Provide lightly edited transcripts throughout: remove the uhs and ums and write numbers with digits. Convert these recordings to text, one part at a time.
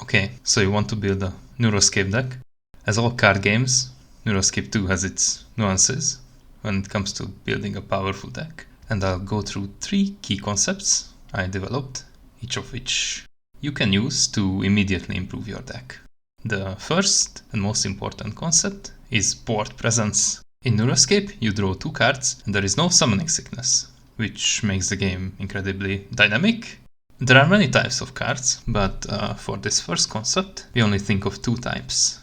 Okay, so you want to build a Neuroscape deck. As all card games, Neuroscape 2 has its nuances when it comes to building a powerful deck. And I'll go through 3 key concepts I developed, each of which you can use to immediately improve your deck. The first and most important concept is board presence. In Neuroscape, you draw 2 cards and there is no summoning sickness, which makes the game incredibly dynamic. There are many types of cards, but for this first concept, we only think of 2 types: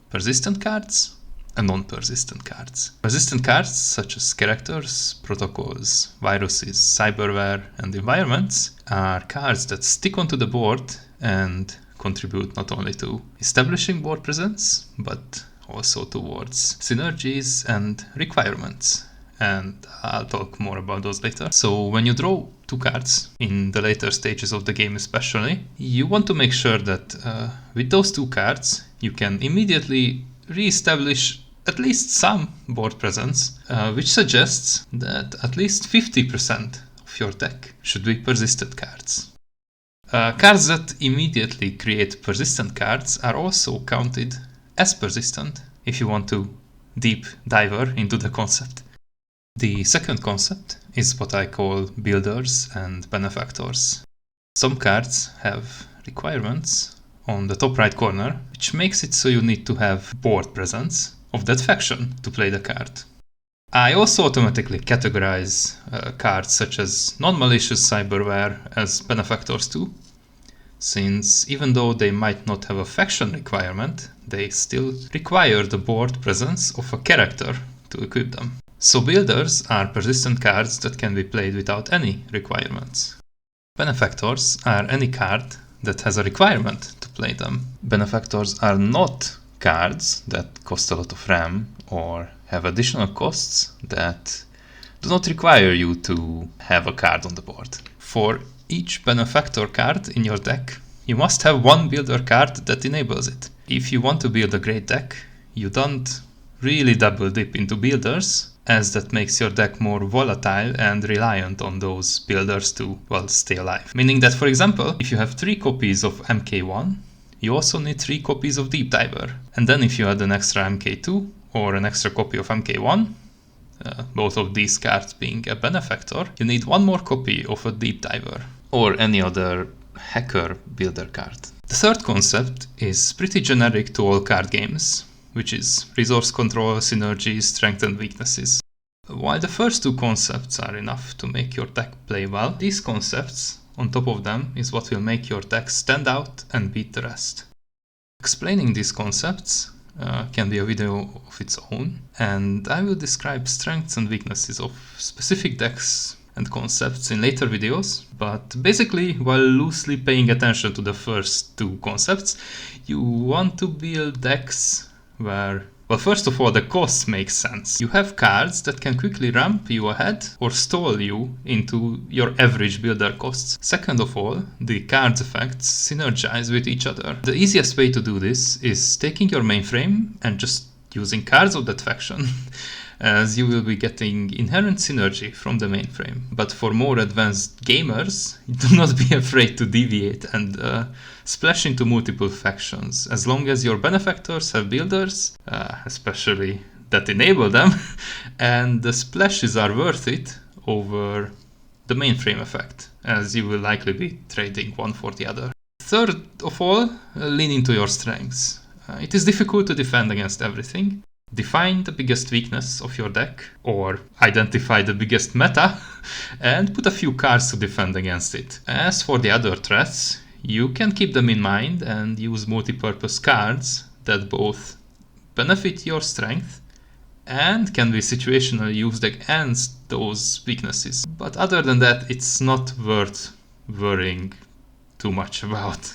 persistent cards and non-persistent cards. Persistent cards, such as characters, protocols, viruses, cyberware, and environments, are cards that stick onto the board and contribute not only to establishing board presence, but also towards synergies and requirements. And I'll talk more about those later. So when you draw 2 cards, in the later stages of the game especially, you want to make sure that with those 2 cards, you can immediately re-establish at least some board presence, which suggests that at least 50% of your deck should be persistent cards. Cards that immediately create persistent cards are also counted as persistent if you want to deep dive into the concept. The second concept is what I call builders and benefactors. Some cards have requirements on the top right corner, which makes it so you need to have board presence of that faction to play the card. I also automatically categorize cards such as non-malicious cyberware as benefactors too, since even though they might not have a faction requirement, they still require the board presence of a character to equip them. So builders are persistent cards that can be played without any requirements. Benefactors are any card that has a requirement to play them. Benefactors are not cards that cost a lot of RAM or have additional costs that do not require you to have a card on the board. For each benefactor card in your deck, you must have one builder card that enables it. If you want to build a great deck, you don't really double dip into builders, as that makes your deck more volatile and reliant on those builders to, well, stay alive. Meaning that, for example, if you have 3 copies of MK1, you also need 3 copies of Deep Diver. And then if you add an extra MK2 or an extra copy of MK1, both of these cards being a benefactor, you need 1 more copy of a Deep Diver or any other hacker builder card. The third concept is pretty generic to all card games, which is resource control, synergy, strength and weaknesses. While the first 2 concepts are enough to make your deck play well, these concepts, on top of them, is what will make your deck stand out and beat the rest. Explaining these concepts can be a video of its own, and I will describe strengths and weaknesses of specific decks and concepts in later videos, but basically, while loosely paying attention to the first 2 concepts, you want to build decks where, well, first of all, the costs make sense. You have cards that can quickly ramp you ahead or stall you into your average builder costs. Second of all, the cards effects synergize with each other. The easiest way to do this is taking your mainframe and just using cards of that faction, as you will be getting inherent synergy from the mainframe. But for more advanced gamers, do not be afraid to deviate and splash into multiple factions. As long as your benefactors have builders, especially that enable them, and the splashes are worth it over the mainframe effect, as you will likely be trading one for the other. Third of all, lean into your strengths. It is difficult to defend against everything. Define the biggest weakness of your deck, or identify the biggest meta, and put a few cards to defend against it. As for the other threats, you can keep them in mind and use multi-purpose cards that both benefit your strength and can be situationally used against those weaknesses. But other than that, it's not worth worrying too much about.